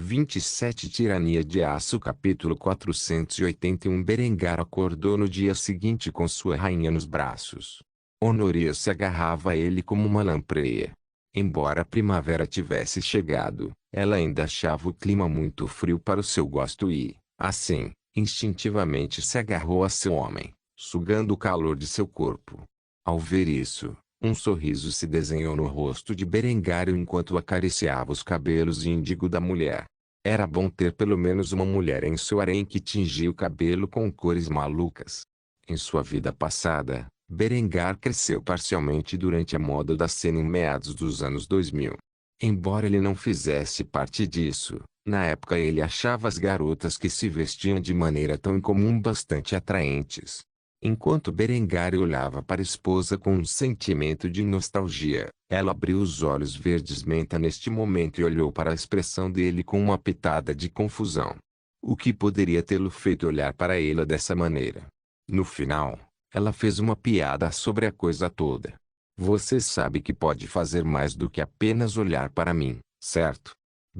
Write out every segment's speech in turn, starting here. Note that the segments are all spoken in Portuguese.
27 Tirania de Aço Capítulo 481 Berengar acordou no dia seguinte com sua rainha nos braços. Honoria se agarrava a ele como uma lampreia. Embora a primavera tivesse chegado, ela ainda achava o clima muito frio para o seu gosto e, assim, instintivamente se agarrou a seu homem, sugando o calor de seu corpo. Ao ver isso, um sorriso se desenhou no rosto de Berengário enquanto acariciava os cabelos índigo da mulher. Era bom ter pelo menos uma mulher em seu harém que tingia o cabelo com cores malucas. Em sua vida passada, Berengar cresceu parcialmente durante a moda da cena em meados dos anos 2000. Embora ele não fizesse parte disso, na época ele achava as garotas que se vestiam de maneira tão incomum bastante atraentes. Enquanto Berengário olhava para a esposa com um sentimento de nostalgia, ela abriu os olhos verdes menta neste momento e olhou para a expressão dele com uma pitada de confusão. O que poderia tê-lo feito olhar para ela dessa maneira? No final, ela fez uma piada sobre a coisa toda. Você sabe que pode fazer mais do que apenas olhar para mim, certo?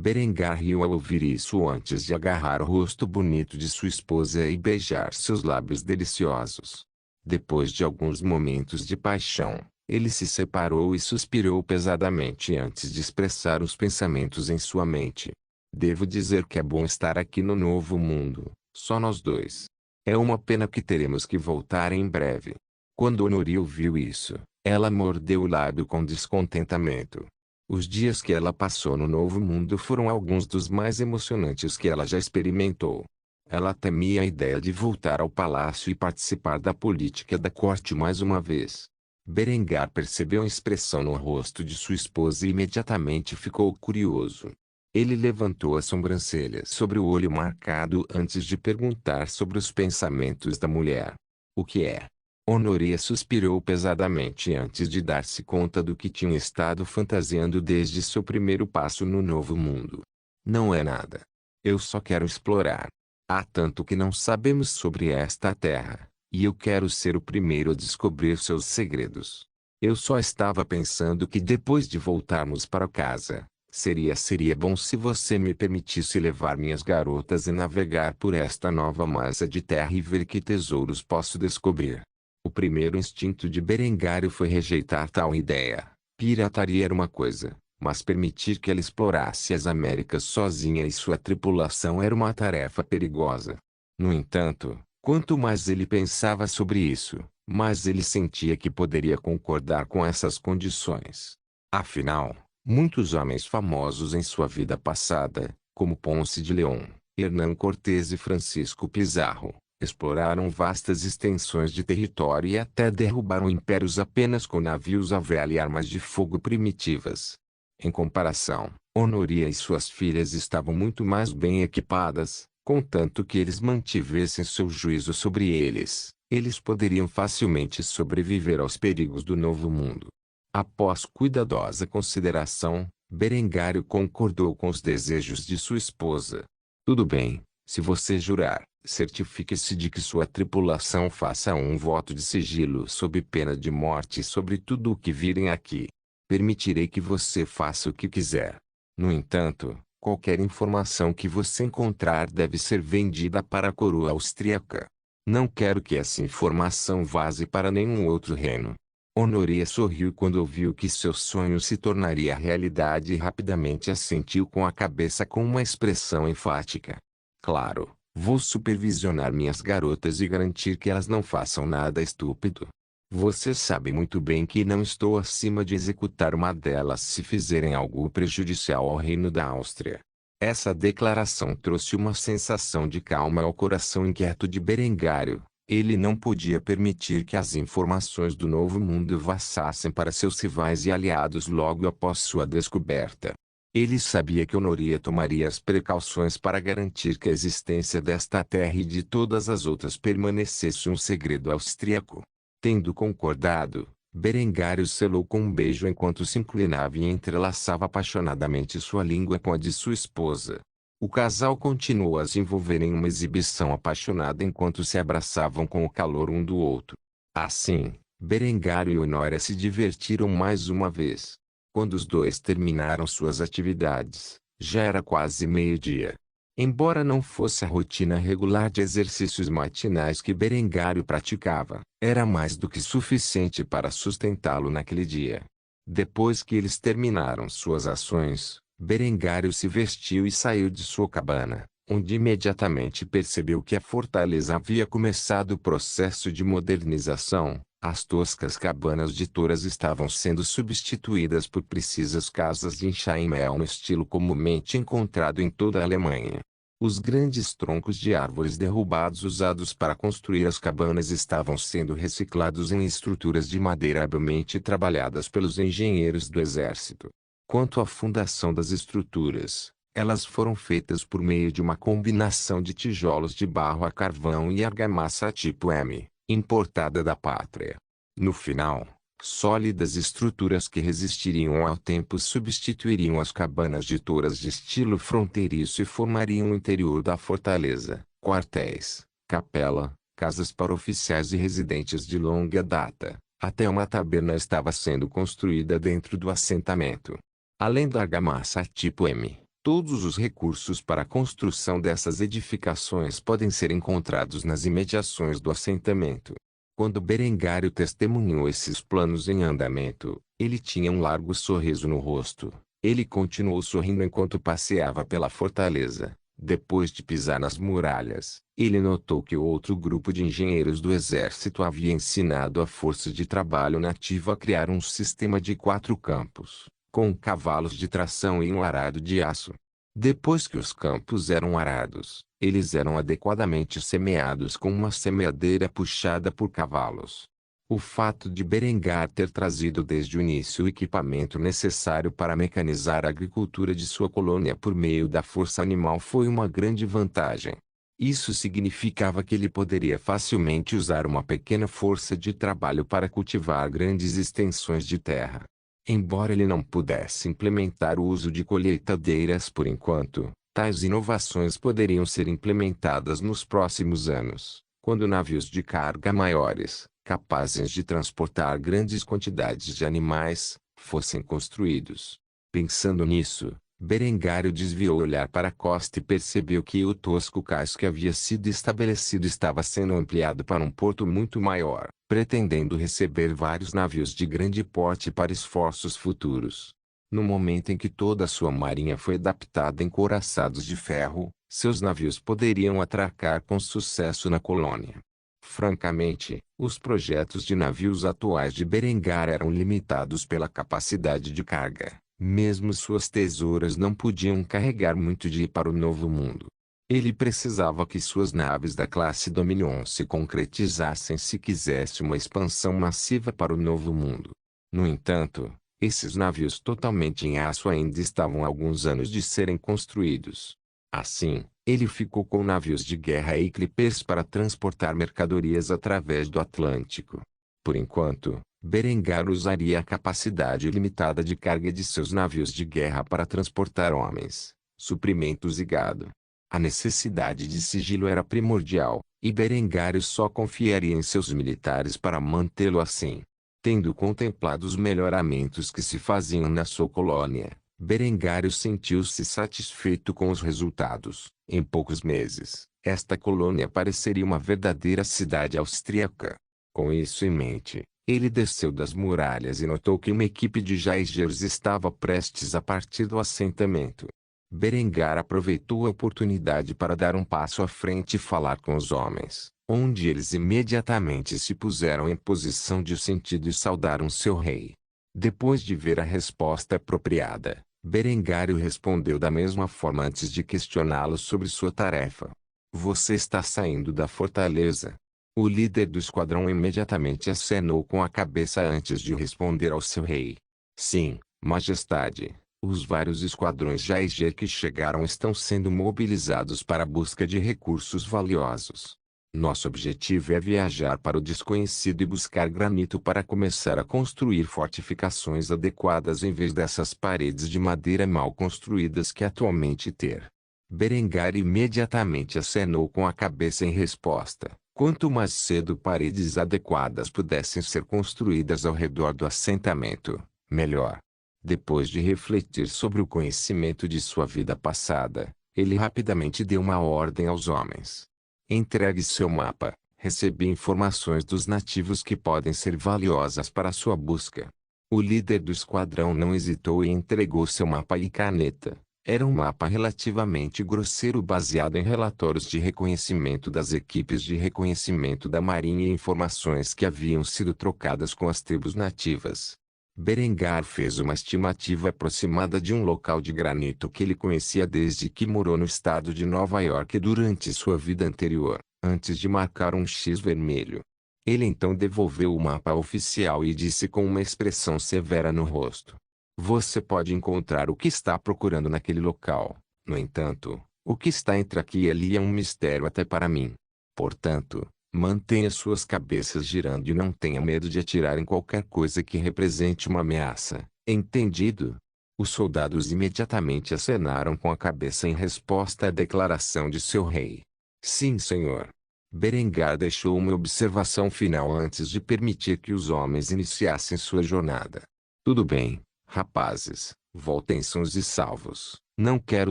Berengar riu ao ouvir isso antes de agarrar o rosto bonito de sua esposa e beijar seus lábios deliciosos. Depois de alguns momentos de paixão, ele se separou e suspirou pesadamente antes de expressar os pensamentos em sua mente. Devo dizer que é bom estar aqui no novo mundo, só nós dois. É uma pena que teremos que voltar em breve. Quando Honoria ouviu isso, ela mordeu o lábio com descontentamento. Os dias que ela passou no novo mundo foram alguns dos mais emocionantes que ela já experimentou. Ela temia a ideia de voltar ao palácio e participar da política da corte mais uma vez. Berengar percebeu a expressão no rosto de sua esposa e imediatamente ficou curioso. Ele levantou as sobrancelhas sobre o olho marcado antes de perguntar sobre os pensamentos da mulher. O que é? Honoria suspirou pesadamente antes de dar-se conta do que tinha estado fantasiando desde seu primeiro passo no novo mundo. Não é nada. Eu só quero explorar. Há tanto que não sabemos sobre esta terra, e eu quero ser o primeiro a descobrir seus segredos. Eu só estava pensando que depois de voltarmos para casa, seria bom se você me permitisse levar minhas garotas e navegar por esta nova massa de terra e ver que tesouros posso descobrir. O primeiro instinto de Berengário foi rejeitar tal ideia. Pirataria era uma coisa, mas permitir que ela explorasse as Américas sozinha e sua tripulação era uma tarefa perigosa. No entanto, quanto mais ele pensava sobre isso, mais ele sentia que poderia concordar com essas condições. Afinal, muitos homens famosos em sua vida passada, como Ponce de León, Hernán Cortés e Francisco Pizarro, exploraram vastas extensões de território e até derrubaram impérios apenas com navios à vela e armas de fogo primitivas. Em comparação, Honoria e suas filhas estavam muito mais bem equipadas, contanto que eles mantivessem seu juízo sobre eles. Eles poderiam facilmente sobreviver aos perigos do novo mundo. Após cuidadosa consideração, Berengário concordou com os desejos de sua esposa. Tudo bem, se você jurar, certifique-se de que sua tripulação faça um voto de sigilo sob pena de morte sobre tudo o que virem aqui. Permitirei que você faça o que quiser. No entanto, qualquer informação que você encontrar deve ser vendida para a coroa austríaca. Não quero que essa informação vaze para nenhum outro reino. Honoria sorriu quando ouviu que seu sonho se tornaria realidade e rapidamente assentiu com a cabeça com uma expressão enfática. Claro, vou supervisionar minhas garotas e garantir que elas não façam nada estúpido. Você sabe muito bem que não estou acima de executar uma delas se fizerem algo prejudicial ao reino da Áustria. Essa declaração trouxe uma sensação de calma ao coração inquieto de Berengário. Ele não podia permitir que as informações do novo mundo vassassem para seus rivais e aliados logo após sua descoberta. Ele sabia que Honoria tomaria as precauções para garantir que a existência desta terra e de todas as outras permanecesse um segredo austríaco. Tendo concordado, Berengário selou com um beijo enquanto se inclinava e entrelaçava apaixonadamente sua língua com a de sua esposa. O casal continuou a se envolver em uma exibição apaixonada enquanto se abraçavam com o calor um do outro. Assim, Berengário e Honória se divertiram mais uma vez. Quando os dois terminaram suas atividades, Já era quase meio-dia. Embora não fosse a rotina regular de exercícios matinais que Berengário praticava, era mais do que suficiente para sustentá-lo naquele dia. Depois que eles terminaram suas ações, Berengário se vestiu e saiu de sua cabana, onde imediatamente percebeu que a fortaleza havia começado o processo de modernização. As toscas cabanas de touras estavam sendo substituídas por precisas casas de enxaimel no estilo comumente encontrado em toda a Alemanha. Os grandes troncos de árvores derrubados usados para construir as cabanas estavam sendo reciclados em estruturas de madeira habilmente trabalhadas pelos engenheiros do exército. Quanto à fundação das estruturas, elas foram feitas por meio de uma combinação de tijolos de barro a carvão e argamassa tipo M, importada da pátria. No final, sólidas estruturas que resistiriam ao tempo substituiriam as cabanas de touras de estilo fronteiriço e formariam o interior da fortaleza, quartéis, capela, casas para oficiais e residentes de longa data. Até uma taberna estava sendo construída dentro do assentamento. Além da argamassa tipo M, todos os recursos para a construção dessas edificações podem ser encontrados nas imediações do assentamento. Quando Berengário testemunhou esses planos em andamento, ele tinha um largo sorriso no rosto. Ele continuou sorrindo enquanto passeava pela fortaleza. Depois de pisar nas muralhas, ele notou que outro grupo de engenheiros do exército havia ensinado a força de trabalho nativa a criar um sistema de 4 campos, com cavalos de tração e um arado de aço. Depois que os campos eram arados, eles eram adequadamente semeados com uma semeadeira puxada por cavalos. O fato de Berengar ter trazido desde o início o equipamento necessário para mecanizar a agricultura de sua colônia por meio da força animal foi uma grande vantagem. Isso significava que ele poderia facilmente usar uma pequena força de trabalho para cultivar grandes extensões de terra. Embora ele não pudesse implementar o uso de colheitadeiras por enquanto, tais inovações poderiam ser implementadas nos próximos anos, quando navios de carga maiores, capazes de transportar grandes quantidades de animais, fossem construídos. Pensando nisso, Berengário desviou o olhar para a costa e percebeu que o tosco cais que havia sido estabelecido estava sendo ampliado para um porto muito maior, pretendendo receber vários navios de grande porte para esforços futuros. No momento em que toda a sua marinha foi adaptada em couraçados de ferro, seus navios poderiam atracar com sucesso na colônia. Francamente, os projetos de navios atuais de Berengar eram limitados pela capacidade de carga. Mesmo suas tesouras não podiam carregar muito de ir para o Novo Mundo. Ele precisava que suas naves da classe Dominion se concretizassem se quisesse uma expansão massiva para o Novo Mundo. No entanto, esses navios totalmente em aço ainda estavam há alguns anos de serem construídos. Assim, ele ficou com navios de guerra e clipes para transportar mercadorias através do Atlântico. Por enquanto, Berengar usaria a capacidade limitada de carga de seus navios de guerra para transportar homens, suprimentos e gado. A necessidade de sigilo era primordial, e Berengário só confiaria em seus militares para mantê-lo assim. Tendo contemplado os melhoramentos que se faziam na sua colônia, Berengário sentiu-se satisfeito com os resultados. Em poucos meses, esta colônia pareceria uma verdadeira cidade austríaca. Com isso em mente, ele desceu das muralhas e notou que uma equipe de Jaegers estava prestes a partir do assentamento. Berengar aproveitou a oportunidade para dar um passo à frente e falar com os homens, onde eles imediatamente se puseram em posição de sentido e saudaram seu rei. Depois de ver a resposta apropriada, Berengário respondeu da mesma forma antes de questioná-lo sobre sua tarefa. Você está saindo da fortaleza? O líder do esquadrão imediatamente acenou com a cabeça antes de responder ao seu rei. Sim, majestade. Os vários esquadrões Jaeger que chegaram estão sendo mobilizados para a busca de recursos valiosos. Nosso objetivo é viajar para o desconhecido e buscar granito para começar a construir fortificações adequadas em vez dessas paredes de madeira mal construídas que atualmente ter. Berengar imediatamente acenou com a cabeça em resposta. Quanto mais cedo paredes adequadas pudessem ser construídas ao redor do assentamento, melhor. Depois de refletir sobre o conhecimento de sua vida passada, ele rapidamente deu uma ordem aos homens. Entregue seu mapa. Recebi informações dos nativos que podem ser valiosas para sua busca. O líder do esquadrão não hesitou e entregou seu mapa e caneta. Era um mapa relativamente grosseiro baseado em relatórios de reconhecimento das equipes de reconhecimento da Marinha e informações que haviam sido trocadas com as tribos nativas. Berengar fez uma estimativa aproximada de um local de granito que ele conhecia desde que morou no estado de Nova York durante sua vida anterior, antes de marcar um X vermelho. Ele então devolveu o mapa ao oficial e disse com uma expressão severa no rosto: "Você pode encontrar o que está procurando naquele local. No entanto, o que está entre aqui e ali é um mistério até para mim. Portanto, mantenha suas cabeças girando e não tenha medo de atirar em qualquer coisa que represente uma ameaça, entendido?" Os soldados imediatamente acenaram com a cabeça em resposta à declaração de seu rei. "Sim, senhor." Berengar deixou uma observação final antes de permitir que os homens iniciassem sua jornada. "Tudo bem, rapazes, voltem sãos e salvos. Não quero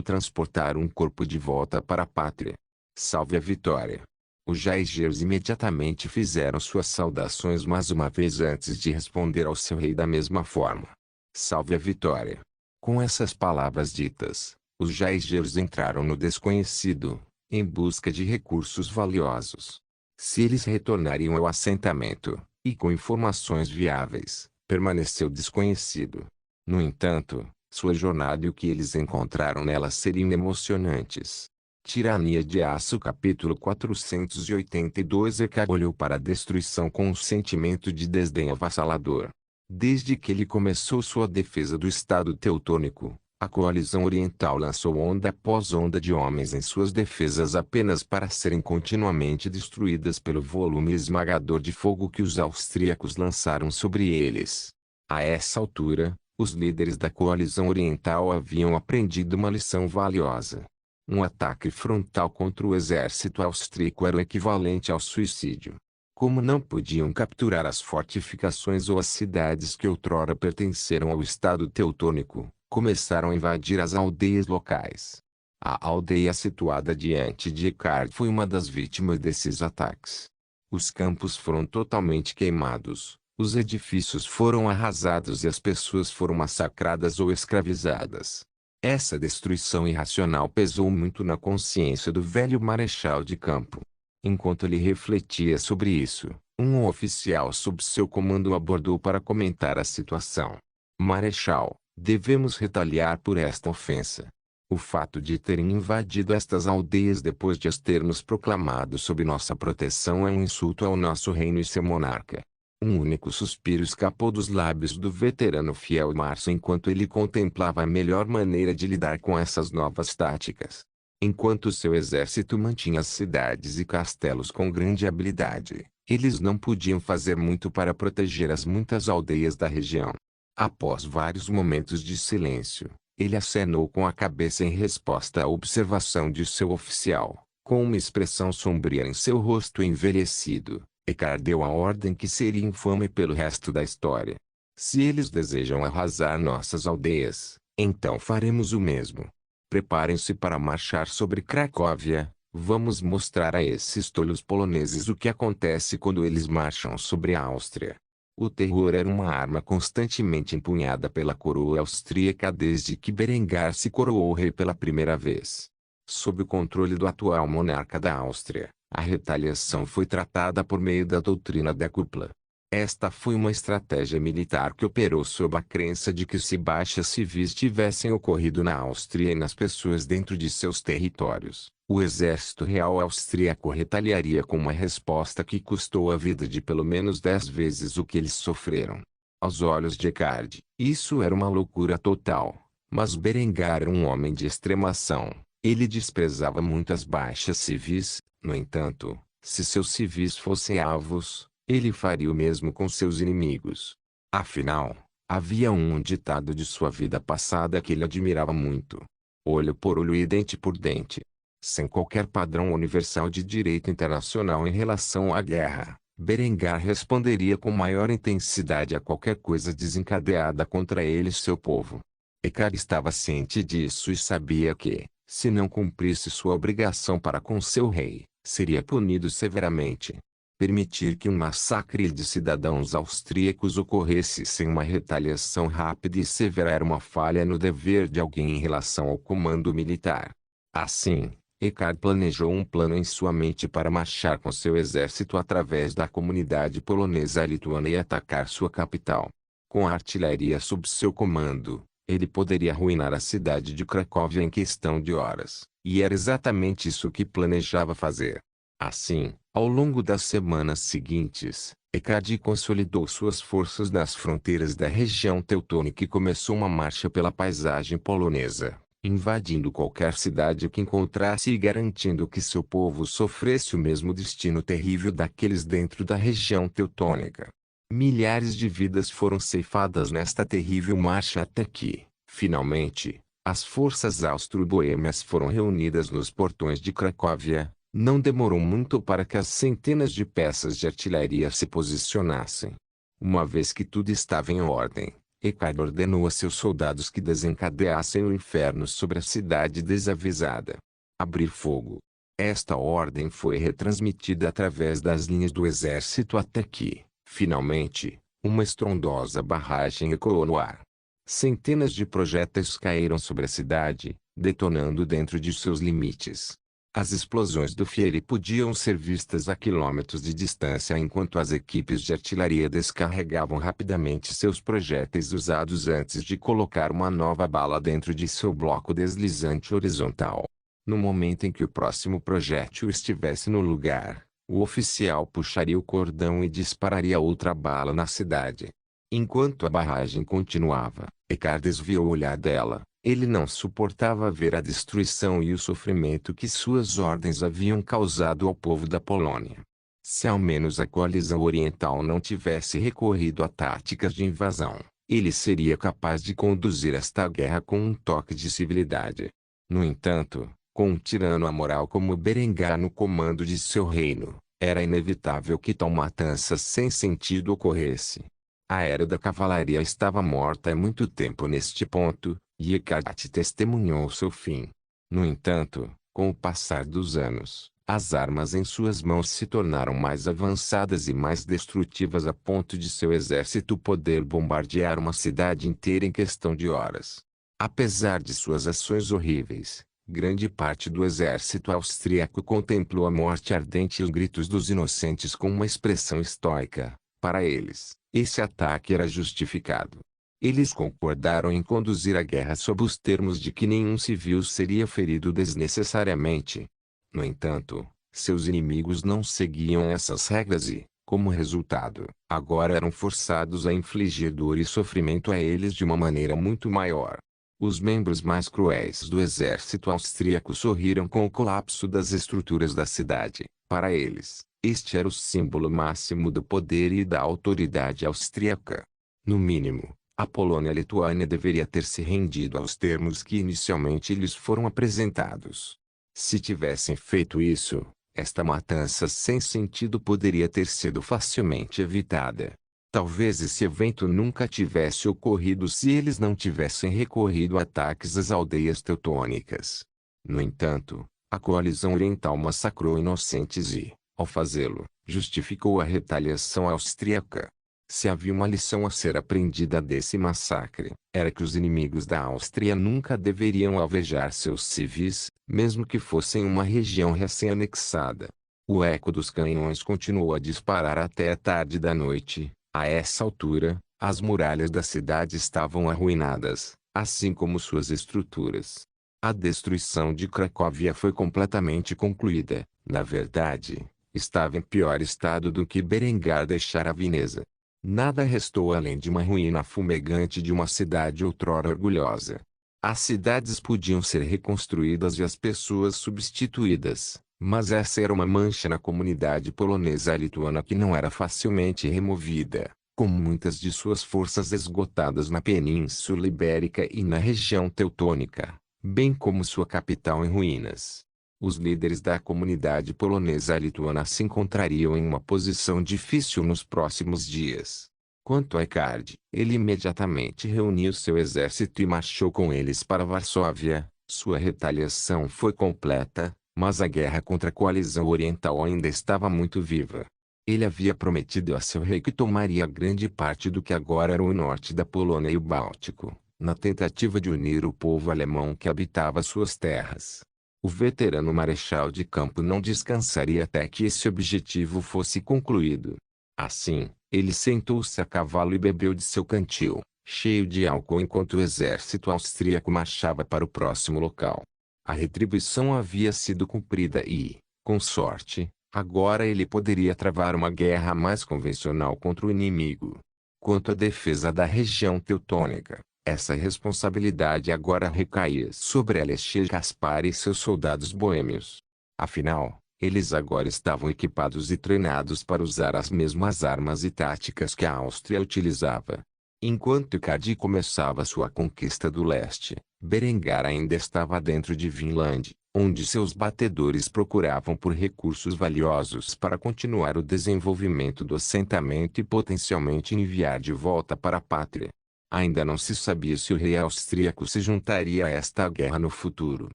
transportar um corpo de volta para a pátria. Salve a vitória." Os Jaegers imediatamente fizeram suas saudações mais uma vez antes de responder ao seu rei da mesma forma: "Salve a vitória." Com essas palavras ditas, os Jaegers entraram no desconhecido, em busca de recursos valiosos. Se eles retornariam ao assentamento, e com informações viáveis, permaneceu desconhecido. No entanto, sua jornada e o que eles encontraram nela seriam emocionantes. Tirania de Aço capítulo 482. Ekar olhou para a destruição com um sentimento de desdém avassalador. Desde que ele começou sua defesa do Estado Teutônico, a coalizão oriental lançou onda após onda de homens em suas defesas apenas para serem continuamente destruídas pelo volume esmagador de fogo que os austríacos lançaram sobre eles. A essa altura, os líderes da coalizão oriental haviam aprendido uma lição valiosa. Um ataque frontal contra o exército austríaco era o equivalente ao suicídio. Como não podiam capturar as fortificações ou as cidades que outrora pertenceram ao Estado Teutônico, começaram a invadir as aldeias locais. A aldeia situada diante de Ekard foi uma das vítimas desses ataques. Os campos foram totalmente queimados, os edifícios foram arrasados e as pessoas foram massacradas ou escravizadas. Essa destruição irracional pesou muito na consciência do velho marechal de campo. Enquanto ele refletia sobre isso, um oficial sob seu comando o abordou para comentar a situação. "Marechal, devemos retaliar por esta ofensa. O fato de terem invadido estas aldeias depois de as termos proclamado sob nossa proteção é um insulto ao nosso reino e seu monarca." Um único suspiro escapou dos lábios do veterano fiel Março enquanto ele contemplava a melhor maneira de lidar com essas novas táticas. Enquanto seu exército mantinha as cidades e castelos com grande habilidade, eles não podiam fazer muito para proteger as muitas aldeias da região. Após vários momentos de silêncio, ele acenou com a cabeça em resposta à observação de seu oficial, com uma expressão sombria em seu rosto envelhecido. Ekard deu a ordem que seria infame pelo resto da história. "Se eles desejam arrasar nossas aldeias, então faremos o mesmo. Preparem-se para marchar sobre Cracóvia. Vamos mostrar a esses tolos poloneses o que acontece quando eles marcham sobre a Áustria." O terror era uma arma constantemente empunhada pela coroa austríaca desde que Berengar se coroou rei pela primeira vez. Sob o controle do atual monarca da Áustria, a retaliação foi tratada por meio da doutrina da cúpula. Esta foi uma estratégia militar que operou sob a crença de que se baixas civis tivessem ocorrido na Áustria e nas pessoas dentro de seus territórios, o exército real austríaco retaliaria com uma resposta que custou a vida de pelo menos 10 vezes o que eles sofreram. Aos olhos de Ekard, isso era uma loucura total, mas Berengar era um homem de extremação. Ele desprezava muitas baixas civis. No entanto, se seus civis fossem alvos, ele faria o mesmo com seus inimigos. Afinal, havia um ditado de sua vida passada que ele admirava muito: olho por olho e dente por dente. Sem qualquer padrão universal de direito internacional em relação à guerra, Berengar responderia com maior intensidade a qualquer coisa desencadeada contra ele e seu povo. Ecar estava ciente disso e sabia que, se não cumprisse sua obrigação para com seu rei, seria punido severamente. Permitir que um massacre de cidadãos austríacos ocorresse sem uma retaliação rápida e severa era uma falha no dever de alguém em relação ao comando militar. Assim, Ecar planejou um plano em sua mente para marchar com seu exército através da comunidade polonesa lituana e atacar sua capital. Com a artilharia sob seu comando, ele poderia arruinar a cidade de Cracóvia em questão de horas, e era exatamente isso que planejava fazer. Assim, ao longo das semanas seguintes, Ecar consolidou suas forças nas fronteiras da região teutônica e começou uma marcha pela paisagem polonesa, invadindo qualquer cidade que encontrasse e garantindo que seu povo sofresse o mesmo destino terrível daqueles dentro da região teutônica. Milhares de vidas foram ceifadas nesta terrível marcha até que, finalmente, as forças austro-boêmias foram reunidas nos portões de Cracóvia. Não demorou muito para que as centenas de peças de artilharia se posicionassem. Uma vez que tudo estava em ordem, Ecar ordenou a seus soldados que desencadeassem o inferno sobre a cidade desavisada. Abrir fogo. Esta ordem foi retransmitida através das linhas do exército até que, finalmente, uma estrondosa barragem ecoou no ar. Centenas de projéteis caíram sobre a cidade, detonando dentro de seus limites. As explosões do Fieri podiam ser vistas a quilômetros de distância enquanto as equipes de artilharia descarregavam rapidamente seus projéteis usados antes de colocar uma nova bala dentro de seu bloco deslizante horizontal. No momento em que o próximo projétil estivesse no lugar, o oficial puxaria o cordão e dispararia outra bala na cidade. Enquanto a barragem continuava, Ecar desviou o olhar dela. Ele não suportava ver a destruição e o sofrimento que suas ordens haviam causado ao povo da Polônia. Se ao menos a coalizão oriental não tivesse recorrido a táticas de invasão, ele seria capaz de conduzir esta guerra com um toque de civilidade. No entanto, com um tirano amoral como Berengar no comando de seu reino, era inevitável que tal matança sem sentido ocorresse. A era da cavalaria estava morta há muito tempo neste ponto, e Ecar testemunhou seu fim. No entanto, com o passar dos anos, as armas em suas mãos se tornaram mais avançadas e mais destrutivas a ponto de seu exército poder bombardear uma cidade inteira em questão de horas. Apesar de suas ações horríveis, grande parte do exército austríaco contemplou a morte ardente e os gritos dos inocentes com uma expressão estoica. Para eles, esse ataque era justificado. Eles concordaram em conduzir a guerra sob os termos de que nenhum civil seria ferido desnecessariamente. No entanto, seus inimigos não seguiam essas regras e, como resultado, agora eram forçados a infligir dor e sofrimento a eles de uma maneira muito maior. Os membros mais cruéis do exército austríaco sorriram com o colapso das estruturas da cidade. Para eles, este era o símbolo máximo do poder e da autoridade austríaca. No mínimo, a Polônia-Lituânia deveria ter se rendido aos termos que inicialmente lhes foram apresentados. Se tivessem feito isso, esta matança sem sentido poderia ter sido facilmente evitada. Talvez esse evento nunca tivesse ocorrido se eles não tivessem recorrido a ataques às aldeias teutônicas. No entanto, a coalizão oriental massacrou inocentes e, ao fazê-lo, justificou a retaliação austríaca. Se havia uma lição a ser aprendida desse massacre, era que os inimigos da Áustria nunca deveriam alvejar seus civis, mesmo que fossem uma região recém-anexada. O eco dos canhões continuou a disparar até a tarde da noite. A essa altura, as muralhas da cidade estavam arruinadas, assim como suas estruturas. A destruição de Cracóvia foi completamente concluída. Na verdade, estava em pior estado do que Berengar deixara Veneza. Nada restou além de uma ruína fumegante de uma cidade outrora orgulhosa. As cidades podiam ser reconstruídas e as pessoas substituídas, mas essa era uma mancha na comunidade polonesa lituana que não era facilmente removida, com muitas de suas forças esgotadas na Península Ibérica e na região teutônica, bem como sua capital em ruínas. Os líderes da comunidade polonesa lituana se encontrariam em uma posição difícil nos próximos dias. Quanto a Eckhard, ele imediatamente reuniu seu exército e marchou com eles para Varsóvia. Sua retaliação foi completa, mas a guerra contra a coalizão oriental ainda estava muito viva. Ele havia prometido a seu rei que tomaria grande parte do que agora era o norte da Polônia e o Báltico, na tentativa de unir o povo alemão que habitava suas terras. O veterano marechal de campo não descansaria até que esse objetivo fosse concluído. Assim, ele sentou-se a cavalo e bebeu de seu cantil, cheio de álcool enquanto o exército austríaco marchava para o próximo local. A retribuição havia sido cumprida e, com sorte, agora ele poderia travar uma guerra mais convencional contra o inimigo. Quanto à defesa da região teutônica, essa responsabilidade agora recaía sobre Alexiej Caspar e seus soldados boêmios. Afinal, eles agora estavam equipados e treinados para usar as mesmas armas e táticas que a Áustria utilizava. Enquanto Eckhard começava sua conquista do leste, Berengar ainda estava dentro de Vinland, onde seus batedores procuravam por recursos valiosos para continuar o desenvolvimento do assentamento e potencialmente enviar de volta para a pátria. Ainda não se sabia se o rei austríaco se juntaria a esta guerra no futuro.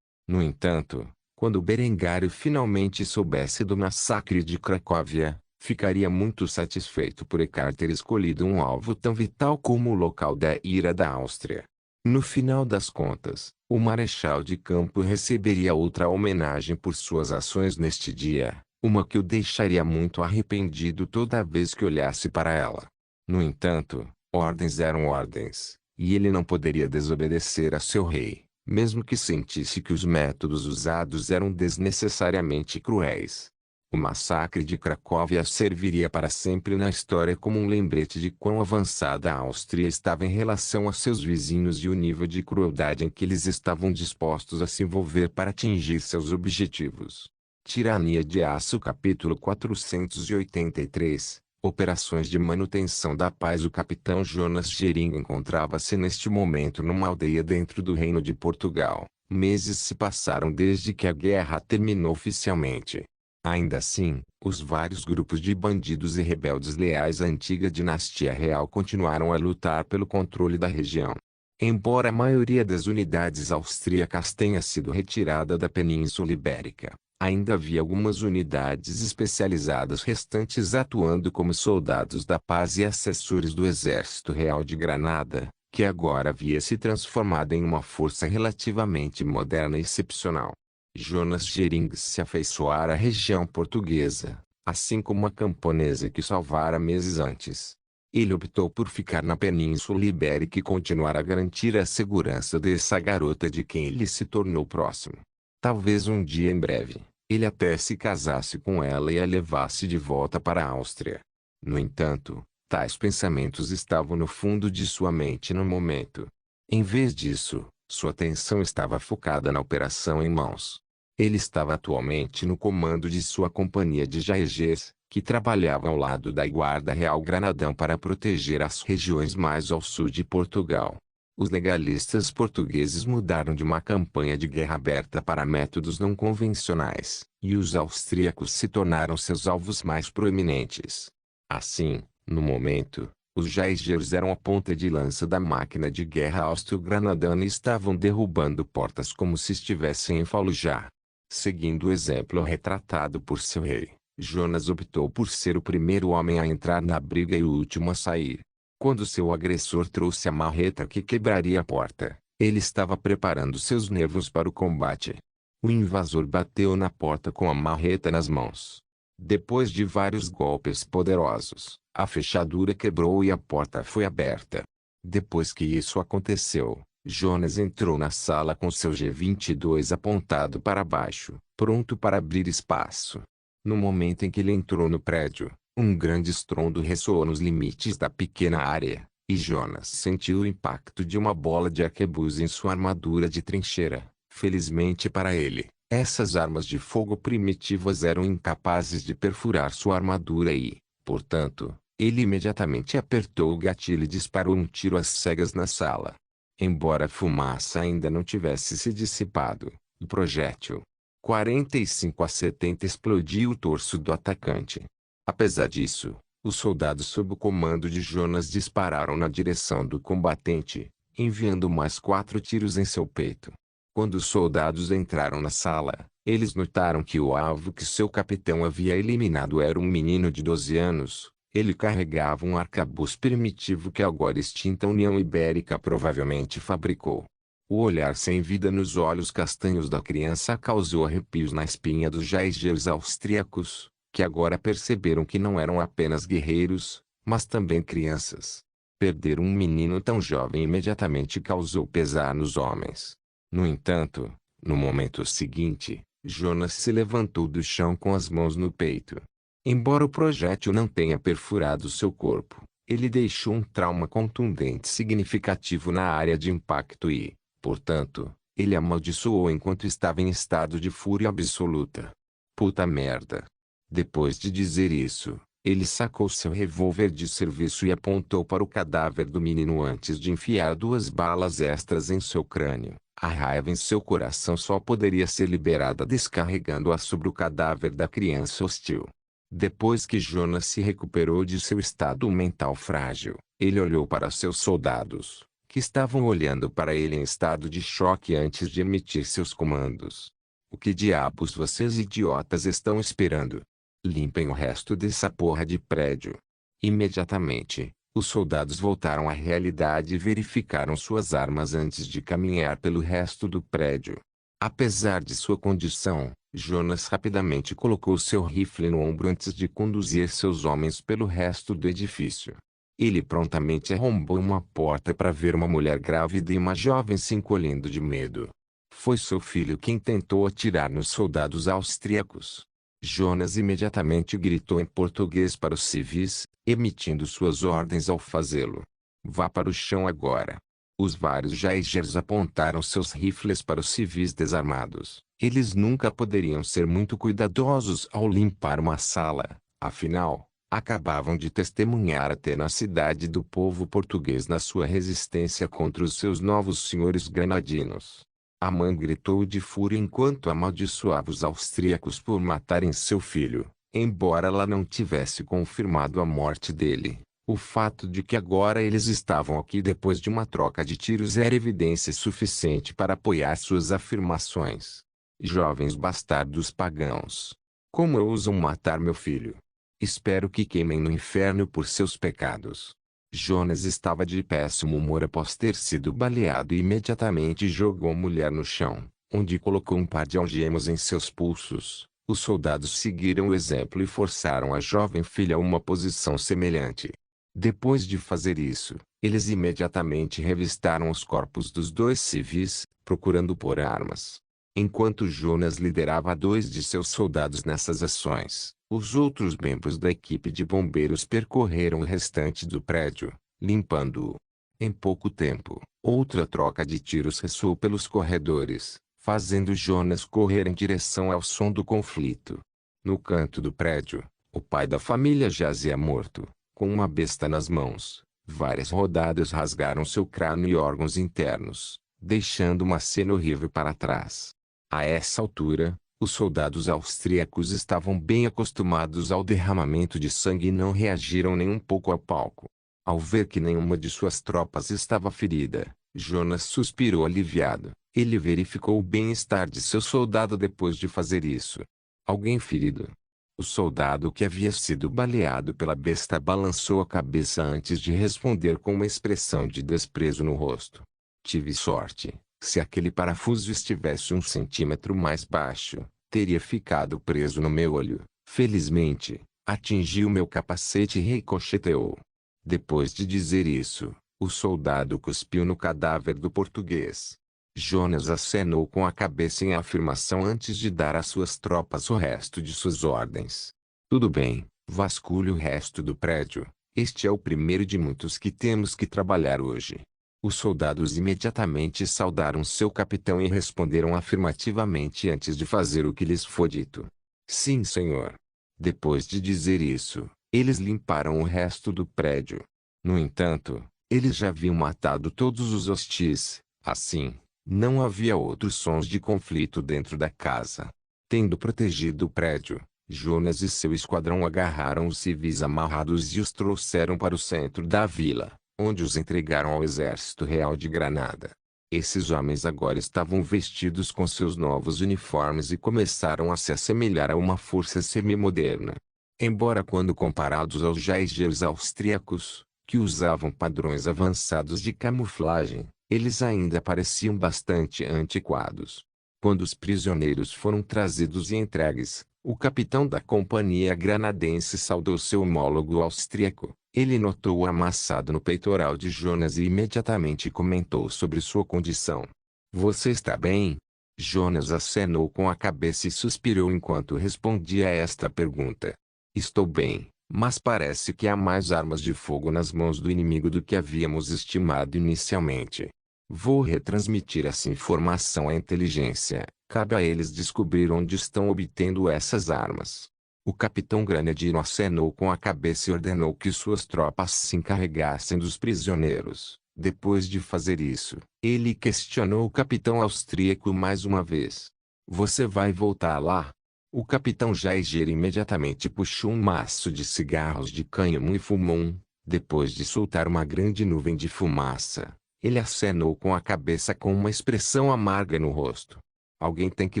No entanto, quando Berengário finalmente soubesse do massacre de Cracóvia, ficaria muito satisfeito por Eckhard ter escolhido um alvo tão vital como o local da ira da Áustria. No final das contas, o marechal de campo receberia outra homenagem por suas ações neste dia, uma que o deixaria muito arrependido toda vez que olhasse para ela. No entanto, ordens eram ordens, e ele não poderia desobedecer a seu rei, mesmo que sentisse que os métodos usados eram desnecessariamente cruéis. O massacre de Cracóvia serviria para sempre na história como um lembrete de quão avançada a Áustria estava em relação a seus vizinhos e o nível de crueldade em que eles estavam dispostos a se envolver para atingir seus objetivos. Tirania de Aço capítulo 483 Operações de manutenção da paz. O capitão Jonas Gering encontrava-se neste momento numa aldeia dentro do Reino de Portugal. Meses se passaram desde que a guerra terminou oficialmente. Ainda assim, os vários grupos de bandidos e rebeldes leais à antiga dinastia real continuaram a lutar pelo controle da região. Embora a maioria das unidades austríacas tenha sido retirada da Península Ibérica, ainda havia algumas unidades especializadas restantes atuando como soldados da paz e assessores do Exército Real de Granada, que agora havia se transformado em uma força relativamente moderna e excepcional. Jonas Gering se afeiçoara à região portuguesa, assim como a camponesa que salvara meses antes. Ele optou por ficar na Península Ibérica e continuar a garantir a segurança dessa garota de quem ele se tornou próximo. Talvez um dia em breve, ele até se casasse com ela e a levasse de volta para a Áustria. No entanto, tais pensamentos estavam no fundo de sua mente no momento. Em vez disso, sua atenção estava focada na operação em mãos. Ele estava atualmente no comando de sua companhia de Jaeges, que trabalhava ao lado da Guarda Real Granadão para proteger as regiões mais ao sul de Portugal. Os legalistas portugueses mudaram de uma campanha de guerra aberta para métodos não convencionais, e os austríacos se tornaram seus alvos mais proeminentes. Assim, no momento, os Jaegers eram a ponta de lança da máquina de guerra austro-granadana e estavam derrubando portas como se estivessem em Fallujah. Seguindo o exemplo retratado por seu rei, Jonas optou por ser o primeiro homem a entrar na briga e o último a sair. Quando seu agressor trouxe a marreta que quebraria a porta, ele estava preparando seus nervos para o combate. O invasor bateu na porta com a marreta nas mãos. Depois de vários golpes poderosos, a fechadura quebrou e a porta foi aberta. Depois que isso aconteceu, Jonas entrou na sala com seu G22 apontado para baixo, pronto para abrir espaço. No momento em que ele entrou no prédio, um grande estrondo ressoou nos limites da pequena área, e Jonas sentiu o impacto de uma bola de arquebus em sua armadura de trincheira. Felizmente para ele, essas armas de fogo primitivas eram incapazes de perfurar sua armadura e, portanto, ele imediatamente apertou o gatilho e disparou um tiro às cegas na sala. Embora a fumaça ainda não tivesse se dissipado, o projétil 45 a 70 explodiu o torso do atacante. Apesar disso, os soldados sob o comando de Jonas dispararam na direção do combatente, enviando mais 4 tiros em seu peito. Quando os soldados entraram na sala, eles notaram que o alvo que seu capitão havia eliminado era um menino de 12 anos. Ele carregava um arcabuz primitivo que a agora extinta União Ibérica provavelmente fabricou. O olhar sem vida nos olhos castanhos da criança causou arrepios na espinha dos Jaegers austríacos, que agora perceberam que não eram apenas guerreiros, mas também crianças. Perder um menino tão jovem imediatamente causou pesar nos homens. No entanto, no momento seguinte, Jonas se levantou do chão com as mãos no peito. Embora o projétil não tenha perfurado seu corpo, ele deixou um trauma contundente significativo na área de impacto e, portanto, ele amaldiçoou enquanto estava em estado de fúria absoluta. Puta merda. Depois de dizer isso, ele sacou seu revólver de serviço e apontou para o cadáver do menino antes de enfiar 2 balas extras em seu crânio. A raiva em seu coração só poderia ser liberada descarregando-a sobre o cadáver da criança hostil. Depois que Jonas se recuperou de seu estado mental frágil, ele olhou para seus soldados, que estavam olhando para ele em estado de choque antes de emitir seus comandos. O que diabos vocês idiotas estão esperando? Limpem o resto dessa porra de prédio. Imediatamente, os soldados voltaram à realidade e verificaram suas armas antes de caminhar pelo resto do prédio. Apesar de sua condição, Jonas rapidamente colocou seu rifle no ombro antes de conduzir seus homens pelo resto do edifício. Ele prontamente arrombou uma porta para ver uma mulher grávida e uma jovem se encolhendo de medo. Foi seu filho quem tentou atirar nos soldados austríacos. Jonas imediatamente gritou em português para os civis, emitindo suas ordens ao fazê-lo. Vá para o chão agora. Os vários Jaegers apontaram seus rifles para os civis desarmados. Eles nunca poderiam ser muito cuidadosos ao limpar uma sala, afinal, acabavam de testemunhar a tenacidade do povo português na sua resistência contra os seus novos senhores granadinos. A mãe gritou de fúria enquanto amaldiçoava os austríacos por matarem seu filho, embora ela não tivesse confirmado a morte dele. O fato de que agora eles estavam aqui depois de uma troca de tiros era evidência suficiente para apoiar suas afirmações. Jovens bastardos pagãos! Como ousam matar meu filho? Espero que queimem no inferno por seus pecados. Jonas estava de péssimo humor após ter sido baleado e imediatamente jogou a mulher no chão, onde colocou um par de algemas em seus pulsos. Os soldados seguiram o exemplo e forçaram a jovem filha a uma posição semelhante. Depois de fazer isso, eles imediatamente revistaram os corpos dos 2 civis, procurando por armas. Enquanto Jonas liderava 2 de seus soldados nessas ações, os outros membros da equipe de bombeiros percorreram o restante do prédio, limpando-o. Em pouco tempo, outra troca de tiros ressoou pelos corredores, fazendo Jonas correr em direção ao som do conflito. No canto do prédio, o pai da família jazia morto, com uma besta nas mãos. Várias rodadas rasgaram seu crânio e órgãos internos, deixando uma cena horrível para trás. A essa altura, os soldados austríacos estavam bem acostumados ao derramamento de sangue e não reagiram nem um pouco ao palco. Ao ver que nenhuma de suas tropas estava ferida, Jonas suspirou aliviado. Ele verificou o bem-estar de seu soldado depois de fazer isso. Alguém ferido? O soldado que havia sido baleado pela besta balançou a cabeça antes de responder com uma expressão de desprezo no rosto. Tive sorte. Se aquele parafuso estivesse 1 centímetro mais baixo, teria ficado preso no meu olho. Felizmente, atingiu meu capacete e ricocheteou. Depois de dizer isso, o soldado cuspiu no cadáver do português. Jonas acenou com a cabeça em afirmação antes de dar às suas tropas o resto de suas ordens. Tudo bem, vasculhe o resto do prédio. Este é o primeiro de muitos que temos que trabalhar hoje. Os soldados imediatamente saudaram seu capitão e responderam afirmativamente antes de fazer o que lhes foi dito. Sim, senhor. Depois de dizer isso, eles limparam o resto do prédio. No entanto, eles já haviam matado todos os hostis. Assim, não havia outros sons de conflito dentro da casa. Tendo protegido o prédio, Jonas e seu esquadrão agarraram os civis amarrados e os trouxeram para o centro da vila, onde os entregaram ao exército real de Granada. Esses homens agora estavam vestidos com seus novos uniformes e começaram a se assemelhar a uma força semi-moderna. Embora quando comparados aos jaegeres austríacos, que usavam padrões avançados de camuflagem, eles ainda pareciam bastante antiquados. Quando os prisioneiros foram trazidos e entregues, o capitão da companhia granadense saudou seu homólogo austríaco. Ele notou o amassado no peitoral de Jonas e imediatamente comentou sobre sua condição. "Você está bem?" Jonas acenou com a cabeça e suspirou enquanto respondia a esta pergunta. "Estou bem, mas parece que há mais armas de fogo nas mãos do inimigo do que havíamos estimado inicialmente. Vou retransmitir essa informação à inteligência. Cabe a eles descobrir onde estão obtendo essas armas." O capitão Granadino acenou com a cabeça e ordenou que suas tropas se encarregassem dos prisioneiros. Depois de fazer isso, ele questionou o capitão austríaco mais uma vez. "Você vai voltar lá?" O capitão Jaeger imediatamente puxou um maço de cigarros de cânhamo e fumou um. Depois de soltar uma grande nuvem de fumaça, ele acenou com a cabeça com uma expressão amarga no rosto. "Alguém tem que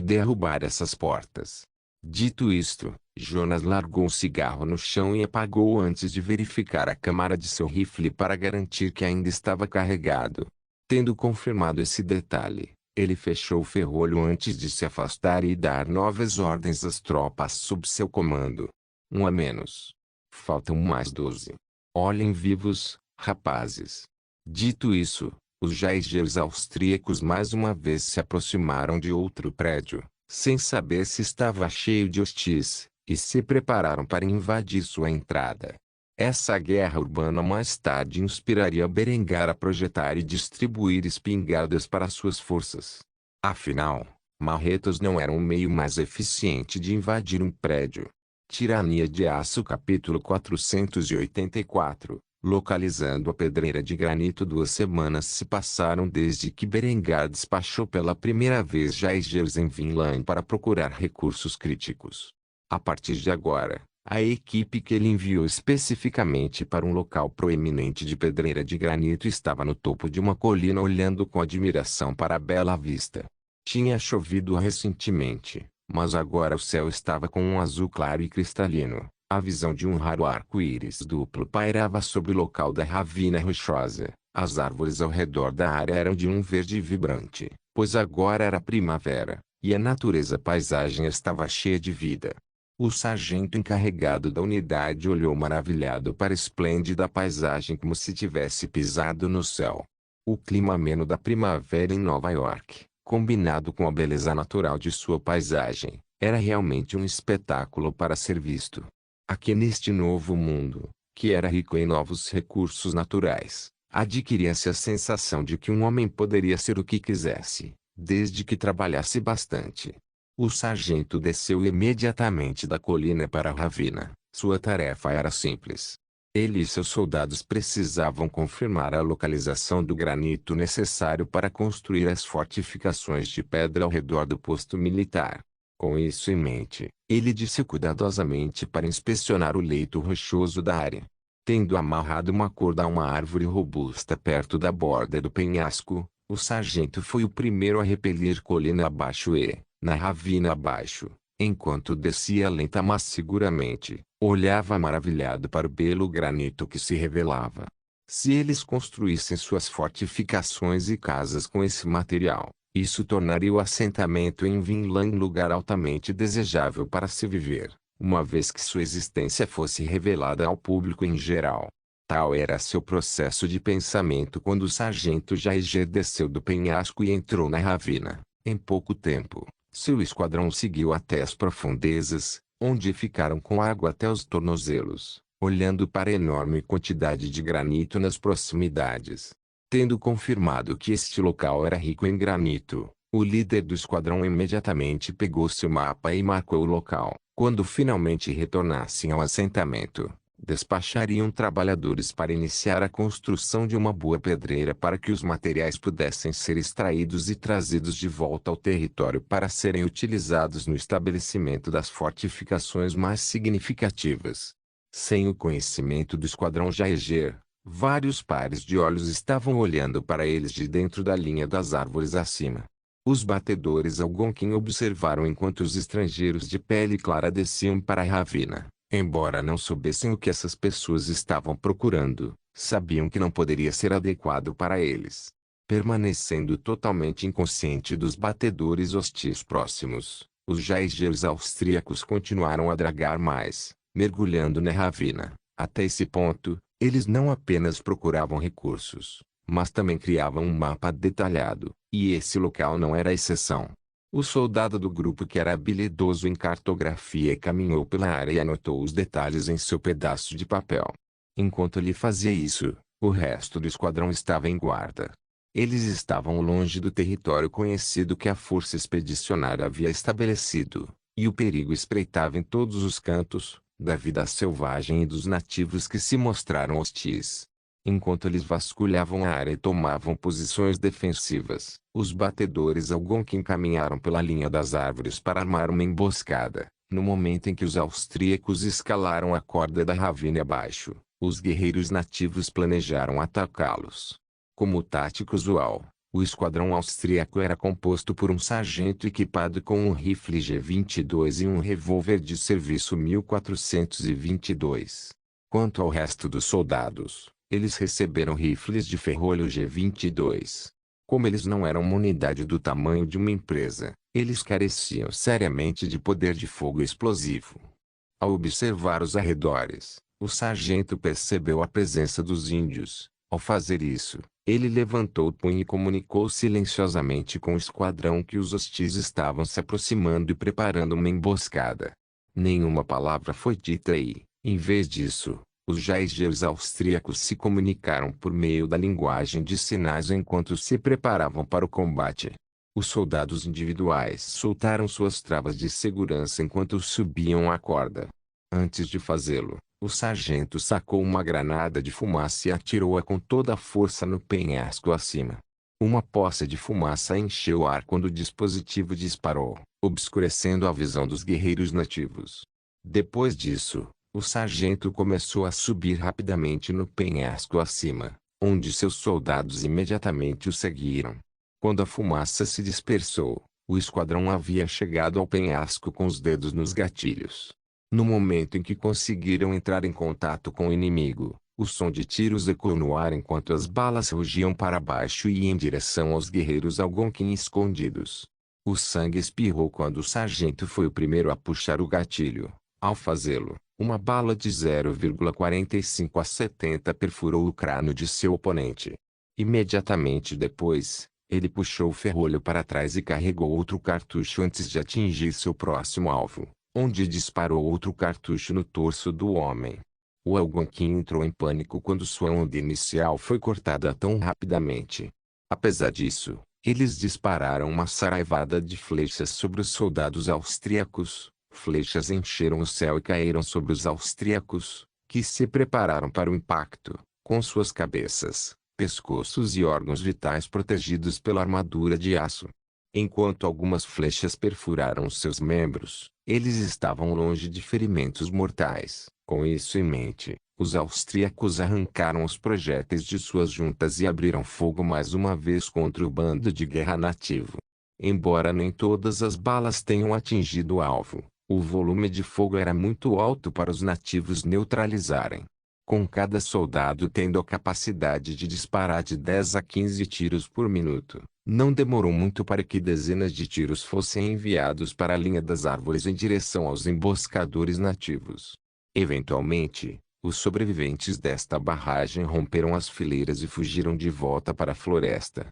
derrubar essas portas." Dito isto, Jonas largou um cigarro no chão e apagou-o antes de verificar a câmara de seu rifle para garantir que ainda estava carregado. Tendo confirmado esse detalhe, ele fechou o ferrolho antes de se afastar e dar novas ordens às tropas sob seu comando. "Um a menos. Faltam mais 12. Olhem vivos, rapazes." Dito isso, os jaegeres austríacos mais uma vez se aproximaram de outro prédio, sem saber se estava cheio de hostis, e se prepararam para invadir sua entrada. Essa guerra urbana mais tarde inspiraria Berengar a projetar e distribuir espingardas para suas forças. Afinal, marretas não eram o meio mais eficiente de invadir um prédio. Tirania de Aço capítulo 484. Localizando a pedreira de granito. 2 semanas se passaram desde que Berengar despachou pela primeira vez jaegeres em Vinland para procurar recursos críticos. A partir de agora, a equipe que ele enviou especificamente para um local proeminente de pedreira de granito estava no topo de uma colina olhando com admiração para a bela vista. Tinha chovido recentemente, mas agora o céu estava com um azul claro e cristalino. A visão de um raro arco-íris duplo pairava sobre o local da ravina rochosa. As árvores ao redor da área eram de um verde vibrante, pois agora era primavera, e a natureza paisagem estava cheia de vida. O sargento encarregado da unidade olhou maravilhado para a esplêndida paisagem como se tivesse pisado no céu. O clima ameno da primavera em Nova York, combinado com a beleza natural de sua paisagem, era realmente um espetáculo para ser visto. Aqui neste novo mundo, que era rico em novos recursos naturais, adquiria-se a sensação de que um homem poderia ser o que quisesse, desde que trabalhasse bastante. O sargento desceu imediatamente da colina para a ravina. Sua tarefa era simples. Ele e seus soldados precisavam confirmar a localização do granito necessário para construir as fortificações de pedra ao redor do posto militar. Com isso em mente, ele desceu cuidadosamente para inspecionar o leito rochoso da área. Tendo amarrado uma corda a uma árvore robusta perto da borda do penhasco, o sargento foi o primeiro a repelir colina abaixo e, na ravina abaixo, enquanto descia lenta mas seguramente, olhava maravilhado para o belo granito que se revelava. Se eles construíssem suas fortificações e casas com esse material, isso tornaria o assentamento em Vinland um lugar altamente desejável para se viver, uma vez que sua existência fosse revelada ao público em geral. Tal era seu processo de pensamento quando o sargento Jaeger desceu do penhasco e entrou na ravina. Em pouco tempo, seu esquadrão seguiu até as profundezas, onde ficaram com água até os tornozelos, olhando para a enorme quantidade de granito nas proximidades. Tendo confirmado que este local era rico em granito, o líder do esquadrão imediatamente pegou seu mapa e marcou o local. Quando finalmente retornassem ao assentamento, Despachariam trabalhadores para iniciar a construção de uma boa pedreira para que os materiais pudessem ser extraídos e trazidos de volta ao território para serem utilizados no estabelecimento das fortificações mais significativas. Sem o conhecimento do esquadrão Jaeger, vários pares de olhos estavam olhando para eles de dentro da linha das árvores acima. Os batedores Algonquin observaram enquanto os estrangeiros de pele clara desciam para a ravina. Embora não soubessem o que essas pessoas estavam procurando, sabiam que não poderia ser adequado para eles. Permanecendo totalmente inconsciente dos batedores hostis próximos, os Jaegers austríacos continuaram a dragar mais, mergulhando na ravina. Até esse ponto, eles não apenas procuravam recursos, mas também criavam um mapa detalhado, e esse local não era exceção. O soldado do grupo que era habilidoso em cartografia caminhou pela área e anotou os detalhes em seu pedaço de papel. Enquanto ele fazia isso, o resto do esquadrão estava em guarda. Eles estavam longe do território conhecido que a força expedicionária havia estabelecido, e o perigo espreitava em todos os cantos, da vida selvagem e dos nativos que se mostraram hostis. Enquanto eles vasculhavam a área e tomavam posições defensivas, os batedores Algonquin caminharam pela linha das árvores para armar uma emboscada. No momento em que os austríacos escalaram a corda da ravina abaixo, os guerreiros nativos planejaram atacá-los. Como tática usual, o esquadrão austríaco era composto por um sargento equipado com um rifle G-22 e um revólver de serviço 1422. Quanto ao resto dos soldados, eles receberam rifles de ferrolho G-22. Como eles não eram uma unidade do tamanho de uma empresa, eles careciam seriamente de poder de fogo explosivo. Ao observar os arredores, o sargento percebeu a presença dos índios. Ao fazer isso, ele levantou o punho e comunicou silenciosamente com o esquadrão que os hostis estavam se aproximando e preparando uma emboscada. Nenhuma palavra foi dita e, em vez disso, os Jaegers austríacos se comunicaram por meio da linguagem de sinais enquanto se preparavam para o combate. Os soldados individuais soltaram suas travas de segurança enquanto subiam a corda. Antes de fazê-lo, o sargento sacou uma granada de fumaça e atirou-a com toda a força no penhasco acima. Uma poça de fumaça encheu o ar quando o dispositivo disparou, obscurecendo a visão dos guerreiros nativos. Depois disso, o sargento começou a subir rapidamente no penhasco acima, onde seus soldados imediatamente o seguiram. Quando a fumaça se dispersou, o esquadrão havia chegado ao penhasco com os dedos nos gatilhos. No momento em que conseguiram entrar em contato com o inimigo, o som de tiros ecoou no ar enquanto as balas rugiam para baixo e em direção aos guerreiros Algonquin escondidos. O sangue espirrou quando o sargento foi o primeiro a puxar o gatilho. Ao fazê-lo, uma bala de 0,45 a 70 perfurou o crânio de seu oponente. Imediatamente depois, ele puxou o ferrolho para trás e carregou outro cartucho antes de atingir seu próximo alvo, onde disparou outro cartucho no torso do homem. O Algonquin entrou em pânico quando sua onda inicial foi cortada tão rapidamente. Apesar disso, eles dispararam uma saraivada de flechas sobre os soldados austríacos. Flechas encheram o céu e caíram sobre os austríacos, que se prepararam para o impacto, com suas cabeças, pescoços e órgãos vitais protegidos pela armadura de aço. Enquanto algumas flechas perfuraram seus membros, eles estavam longe de ferimentos mortais. Com isso em mente, os austríacos arrancaram os projéteis de suas juntas e abriram fogo mais uma vez contra o bando de guerra nativo. Embora nem todas as balas tenham atingido o alvo, o volume de fogo era muito alto para os nativos neutralizarem. Com cada soldado tendo a capacidade de disparar de 10 a 15 tiros por minuto, não demorou muito para que dezenas de tiros fossem enviados para a linha das árvores em direção aos emboscadores nativos. Eventualmente, os sobreviventes desta barragem romperam as fileiras e fugiram de volta para a floresta.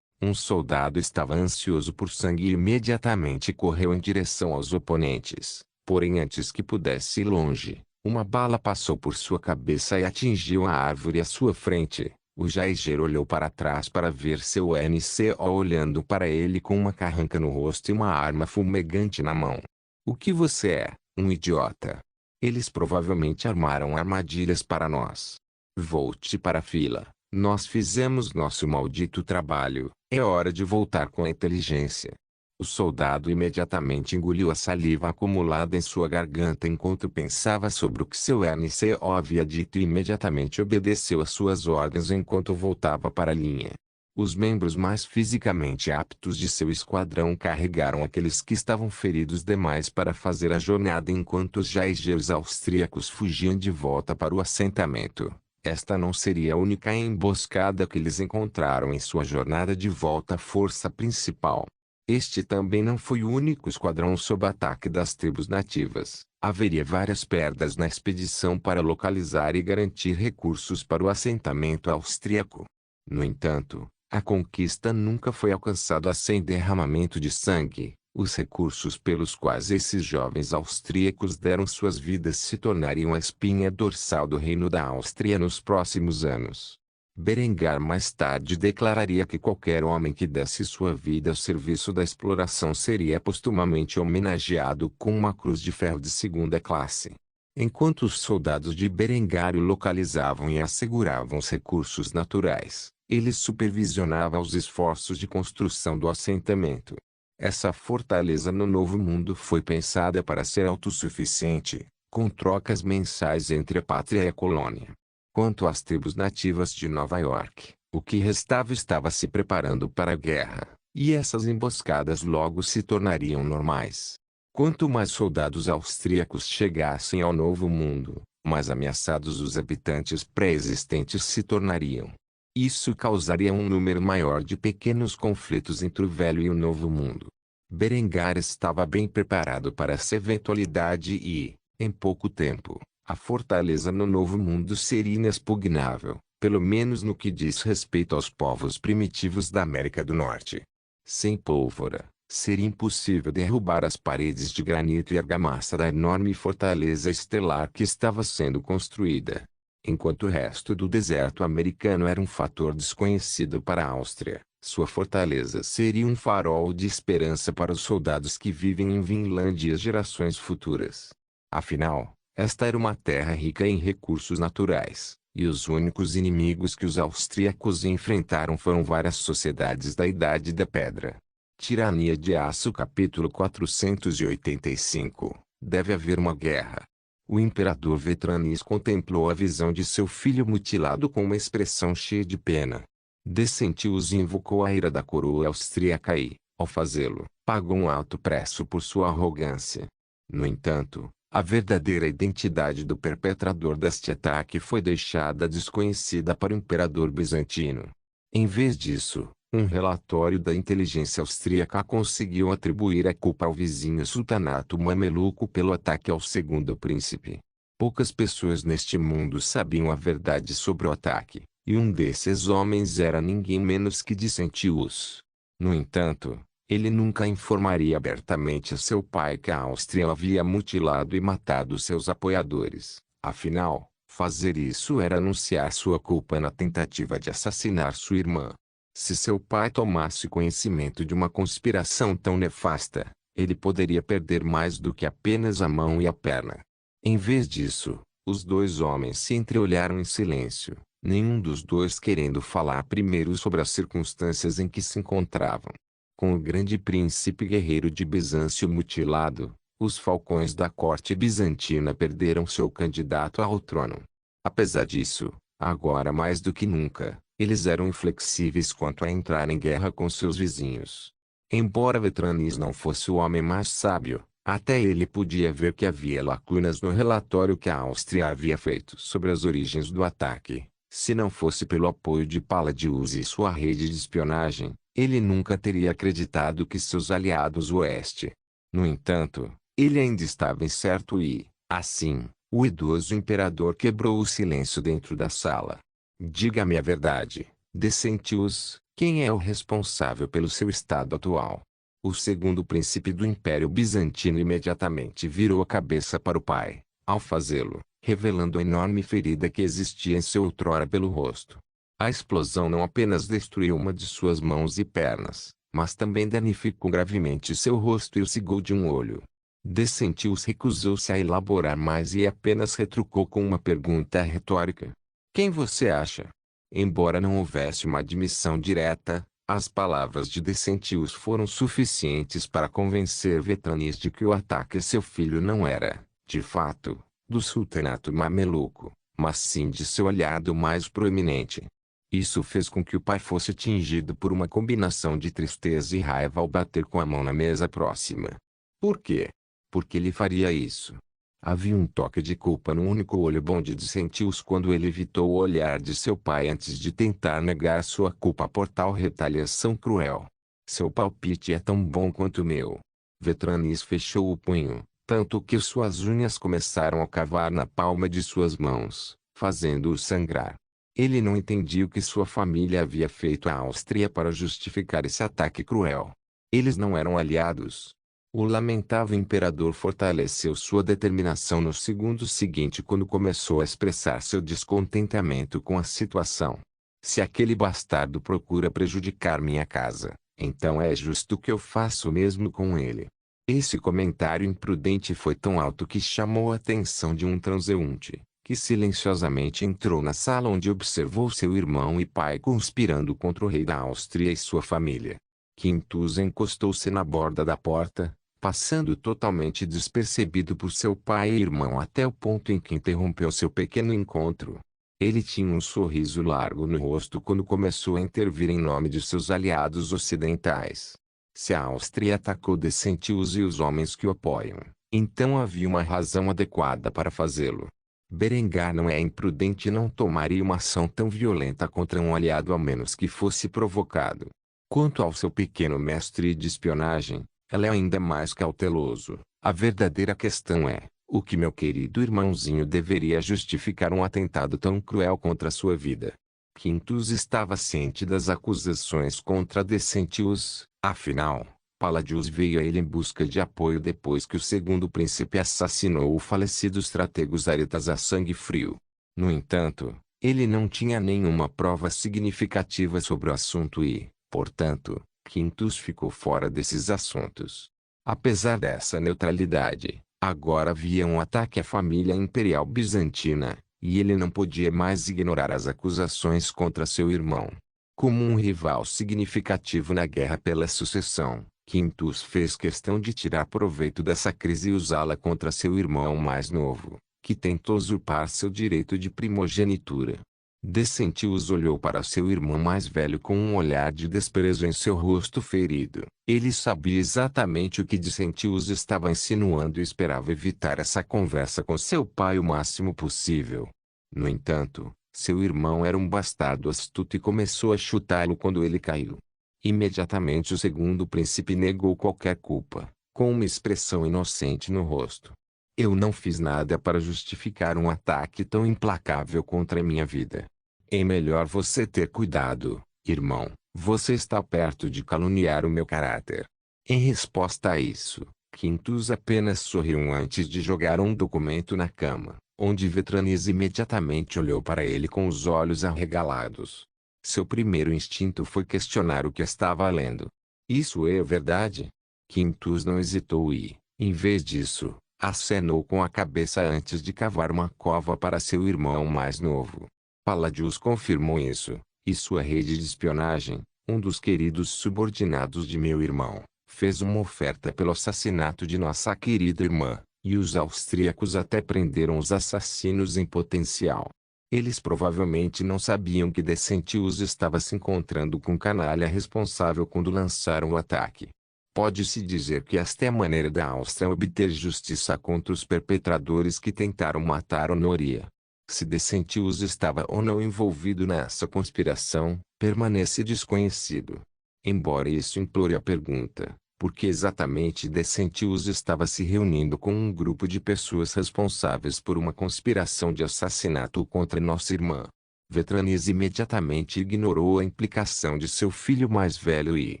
Um soldado estava ansioso por sangue e imediatamente correu em direção aos oponentes. Porém, antes que pudesse ir longe, uma bala passou por sua cabeça e atingiu a árvore à sua frente. O Jaeger olhou para trás para ver seu NCO olhando para ele com uma carranca no rosto e uma arma fumegante na mão. "O que você é, um idiota?" Eles provavelmente armaram armadilhas para nós. Volte para a fila. Nós fizemos nosso maldito trabalho. É hora de voltar com a inteligência. O soldado imediatamente engoliu a saliva acumulada em sua garganta enquanto pensava sobre o que seu NCO havia dito e imediatamente obedeceu às suas ordens enquanto voltava para a linha. Os membros mais fisicamente aptos de seu esquadrão carregaram aqueles que estavam feridos demais para fazer a jornada enquanto os Jaegers austríacos fugiam de volta para o assentamento. Esta não seria a única emboscada que eles encontraram em sua jornada de volta à força principal. Este também não foi o único esquadrão sob ataque das tribos nativas. Haveria várias perdas na expedição para localizar e garantir recursos para o assentamento austríaco. No entanto, a conquista nunca foi alcançada sem derramamento de sangue. Os recursos pelos quais esses jovens austríacos deram suas vidas se tornariam a espinha dorsal do reino da Áustria nos próximos anos. Berengar mais tarde declararia que qualquer homem que desse sua vida ao serviço da exploração seria postumamente homenageado com uma cruz de ferro de segunda classe. Enquanto os soldados de Berengário localizavam e asseguravam os recursos naturais, ele supervisionava os esforços de construção do assentamento. Essa fortaleza no Novo Mundo foi pensada para ser autossuficiente, com trocas mensais entre a pátria e a colônia. Quanto às tribos nativas de Nova York, o que restava estava se preparando para a guerra, e essas emboscadas logo se tornariam normais. Quanto mais soldados austríacos chegassem ao Novo Mundo, mais ameaçados os habitantes pré-existentes se tornariam. Isso causaria um número maior de pequenos conflitos entre o Velho e o Novo Mundo. Berengar estava bem preparado para essa eventualidade e, em pouco tempo, a fortaleza no Novo Mundo seria inexpugnável, pelo menos no que diz respeito aos povos primitivos da América do Norte. Sem pólvora, seria impossível derrubar as paredes de granito e argamassa da enorme fortaleza estelar que estava sendo construída. Enquanto o resto do deserto americano era um fator desconhecido para a Áustria, sua fortaleza seria um farol de esperança para os soldados que vivem em Vinlândia e as gerações futuras. Afinal, esta era uma terra rica em recursos naturais, e os únicos inimigos que os austríacos enfrentaram foram várias sociedades da Idade da Pedra. Tirania de Aço capítulo 485 Deve haver uma guerra. O imperador Vetranis contemplou a visão de seu filho mutilado com uma expressão cheia de pena. Dessentiu-os e invocou a ira da coroa austríaca e, ao fazê-lo, pagou um alto preço por sua arrogância. No entanto, a verdadeira identidade do perpetrador deste ataque foi deixada desconhecida para o imperador bizantino. Em vez disso, um relatório da inteligência austríaca conseguiu atribuir a culpa ao vizinho sultanato mameluco pelo ataque ao segundo príncipe. Poucas pessoas neste mundo sabiam a verdade sobre o ataque, e um desses homens era ninguém menos que Dicentius. No entanto, ele nunca informaria abertamente a seu pai que a Áustria havia mutilado e matado seus apoiadores. Afinal, fazer isso era anunciar sua culpa na tentativa de assassinar sua irmã. Se seu pai tomasse conhecimento de uma conspiração tão nefasta, ele poderia perder mais do que apenas a mão e a perna. Em vez disso, os dois homens se entreolharam em silêncio, nenhum dos dois querendo falar primeiro sobre as circunstâncias em que se encontravam. Com o grande príncipe guerreiro de Bizâncio mutilado, os falcões da corte bizantina perderam seu candidato ao trono. Apesar disso, agora mais do que nunca, eles eram inflexíveis quanto a entrar em guerra com seus vizinhos. Embora Vetranis não fosse o homem mais sábio, até ele podia ver que havia lacunas no relatório que a Áustria havia feito sobre as origens do ataque. Se não fosse pelo apoio de Paladius e sua rede de espionagem, ele nunca teria acreditado que seus aliados oeste. No entanto, ele ainda estava incerto e, assim, o idoso imperador quebrou o silêncio dentro da sala. Diga-me a verdade, Decentius, quem é o responsável pelo seu estado atual? O segundo príncipe do Império Bizantino imediatamente virou a cabeça para o pai, ao fazê-lo, revelando a enorme ferida que existia em seu outrora pelo rosto. A explosão não apenas destruiu uma de suas mãos e pernas, mas também danificou gravemente seu rosto e o cegou de um olho. Decentius recusou-se a elaborar mais e apenas retrucou com uma pergunta retórica. Quem você acha? Embora não houvesse uma admissão direta, as palavras de Decentius foram suficientes para convencer Vetranis de que o ataque a seu filho não era, de fato, do sultanato mameluco, mas sim de seu aliado mais proeminente. Isso fez com que o pai fosse tingido por uma combinação de tristeza e raiva ao bater com a mão na mesa próxima. Por quê? Por que ele faria isso? Havia um toque de culpa no único olho bom de Decentius quando ele evitou o olhar de seu pai antes de tentar negar sua culpa por tal retaliação cruel. Seu palpite é tão bom quanto o meu. Vetranis fechou o punho, tanto que suas unhas começaram a cavar na palma de suas mãos, fazendo-o sangrar. Ele não entendia o que sua família havia feito à Áustria para justificar esse ataque cruel. Eles não eram aliados. O lamentável imperador fortaleceu sua determinação no segundo seguinte quando começou a expressar seu descontentamento com a situação. Se aquele bastardo procura prejudicar minha casa, então é justo que eu faça o mesmo com ele. Esse comentário imprudente foi tão alto que chamou a atenção de um transeunte, que silenciosamente entrou na sala onde observou seu irmão e pai conspirando contra o rei da Áustria e sua família. Quintus encostou-se na borda da porta, passando totalmente despercebido por seu pai e irmão até o ponto em que interrompeu seu pequeno encontro. Ele tinha um sorriso largo no rosto quando começou a intervir em nome de seus aliados ocidentais. Se a Áustria atacou Decentius e os homens que o apoiam, então havia uma razão adequada para fazê-lo. Berengar não é imprudente e não tomaria uma ação tão violenta contra um aliado a menos que fosse provocado. Quanto ao seu pequeno mestre de espionagem, ela é ainda mais cauteloso. A verdadeira questão é, o que meu querido irmãozinho deveria justificar um atentado tão cruel contra sua vida? Quintus estava ciente das acusações contra Decentius, afinal, Palladius veio a ele em busca de apoio depois que o segundo príncipe assassinou o falecido estratego Aretas a sangue frio. No entanto, ele não tinha nenhuma prova significativa sobre o assunto e, portanto, Quintus ficou fora desses assuntos. Apesar dessa neutralidade, agora havia um ataque à família imperial bizantina, e ele não podia mais ignorar as acusações contra seu irmão. Como um rival significativo na guerra pela sucessão, Quintus fez questão de tirar proveito dessa crise e usá-la contra seu irmão mais novo, que tentou usurpar seu direito de primogenitura. Decentius olhou para seu irmão mais velho com um olhar de desprezo em seu rosto ferido. Ele sabia exatamente o que Decentius estava insinuando e esperava evitar essa conversa com seu pai o máximo possível. No entanto, seu irmão era um bastardo astuto e começou a chutá-lo quando ele caiu. Imediatamente o segundo príncipe negou qualquer culpa, com uma expressão inocente no rosto. Eu não fiz nada para justificar um ataque tão implacável contra minha vida. É melhor você ter cuidado, irmão. Você está perto de caluniar o meu caráter. Em resposta a isso, Quintus apenas sorriu antes de jogar um documento na cama, onde Vetranis imediatamente olhou para ele com os olhos arregalados. Seu primeiro instinto foi questionar o que estava lendo. Isso é verdade? Quintus não hesitou e, em vez disso, acenou com a cabeça antes de cavar uma cova para seu irmão mais novo. Palladius confirmou isso, e sua rede de espionagem, um dos queridos subordinados de meu irmão, fez uma oferta pelo assassinato de nossa querida irmã, e os austríacos até prenderam os assassinos em potencial. Eles provavelmente não sabiam que Decentius estava se encontrando com o canalha responsável quando lançaram o ataque. Pode-se dizer que esta é a maneira da Áustria obter justiça contra os perpetradores que tentaram matar Honoria. Se Decentius estava ou não envolvido nessa conspiração, permanece desconhecido. Embora isso implore a pergunta, por que exatamente Decentius estava se reunindo com um grupo de pessoas responsáveis por uma conspiração de assassinato contra nossa irmã? Vetranis imediatamente ignorou a implicação de seu filho mais velho e,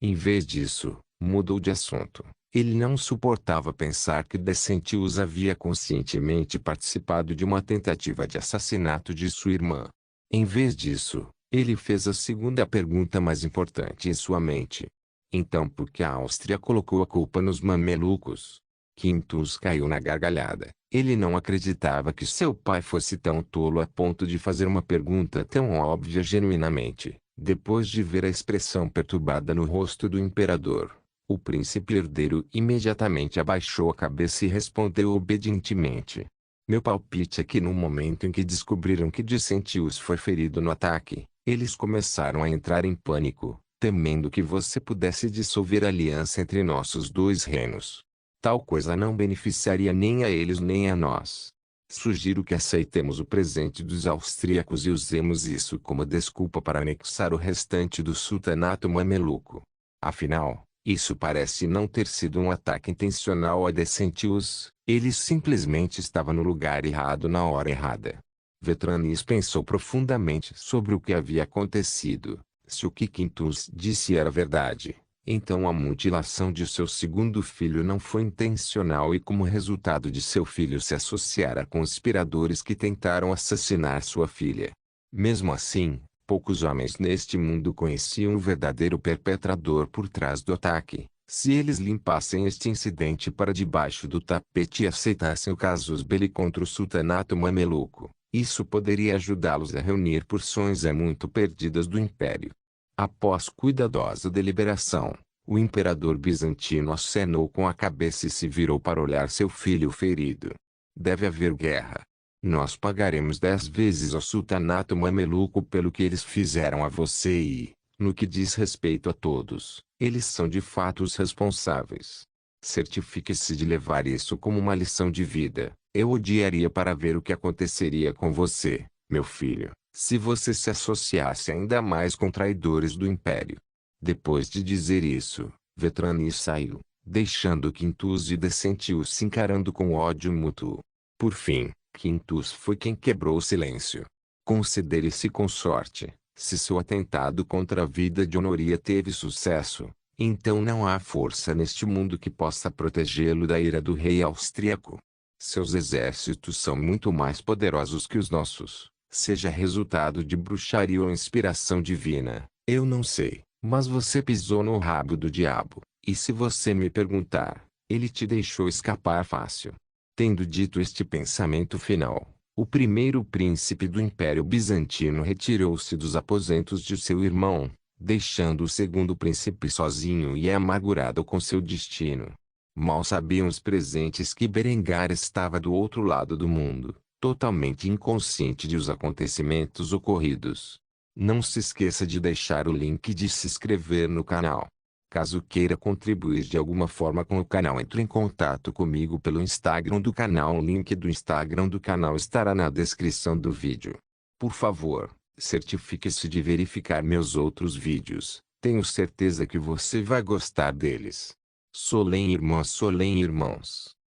em vez disso, mudou de assunto. Ele não suportava pensar que Decentius havia conscientemente participado de uma tentativa de assassinato de sua irmã. Em vez disso, ele fez a segunda pergunta mais importante em sua mente. Então por que a Áustria colocou a culpa nos mamelucos? Quintus caiu na gargalhada. Ele não acreditava que seu pai fosse tão tolo a ponto de fazer uma pergunta tão óbvia genuinamente. Depois de ver a expressão perturbada no rosto do imperador, o príncipe herdeiro imediatamente abaixou a cabeça e respondeu obedientemente. Meu palpite é que no momento em que descobriram que Dicentius foi ferido no ataque, eles começaram a entrar em pânico, temendo que você pudesse dissolver a aliança entre nossos dois reinos. Tal coisa não beneficiaria nem a eles nem a nós. Sugiro que aceitemos o presente dos austríacos e usemos isso como desculpa para anexar o restante do sultanato mameluco. Afinal, isso parece não ter sido um ataque intencional a Decentius, ele simplesmente estava no lugar errado na hora errada. Vetranis pensou profundamente sobre o que havia acontecido. Se o que Quintus disse era verdade, então a mutilação de seu segundo filho não foi intencional e como resultado de seu filho se associar a conspiradores que tentaram assassinar sua filha. Mesmo assim, poucos homens neste mundo conheciam o verdadeiro perpetrador por trás do ataque. Se eles limpassem este incidente para debaixo do tapete e aceitassem o casus belli contra o sultanato mameluco, isso poderia ajudá-los a reunir porções muito perdidas do império. Após cuidadosa deliberação, o imperador bizantino acenou com a cabeça e se virou para olhar seu filho ferido. Deve haver guerra. Nós pagaremos 10 vezes ao sultanato mameluco pelo que eles fizeram a você e, no que diz respeito a todos, eles são de fato os responsáveis. Certifique-se de levar isso como uma lição de vida. Eu odiaria para ver o que aconteceria com você, meu filho, se você se associasse ainda mais com traidores do império. Depois de dizer isso, Vetranis saiu, deixando Quintus e Decentius se encarando com ódio mútuo. Por fim, Quintus foi quem quebrou o silêncio. Considere-se com sorte, se seu atentado contra a vida de Honoria teve sucesso, então não há força neste mundo que possa protegê-lo da ira do rei austríaco. Seus exércitos são muito mais poderosos que os nossos, seja resultado de bruxaria ou inspiração divina, eu não sei, mas você pisou no rabo do diabo, e se você me perguntar, ele te deixou escapar fácil. Tendo dito este pensamento final, o primeiro príncipe do Império Bizantino retirou-se dos aposentos de seu irmão, deixando o segundo príncipe sozinho e amargurado com seu destino. Mal sabiam os presentes que Berengar estava do outro lado do mundo, totalmente inconsciente dos acontecimentos ocorridos. Não se esqueça de deixar o link de se inscrever no canal. Caso queira contribuir de alguma forma com o canal, entre em contato comigo pelo Instagram do canal. O link do Instagram do canal estará na descrição do vídeo. Por favor, certifique-se de verificar meus outros vídeos. Tenho certeza que você vai gostar deles. Solem irmãos.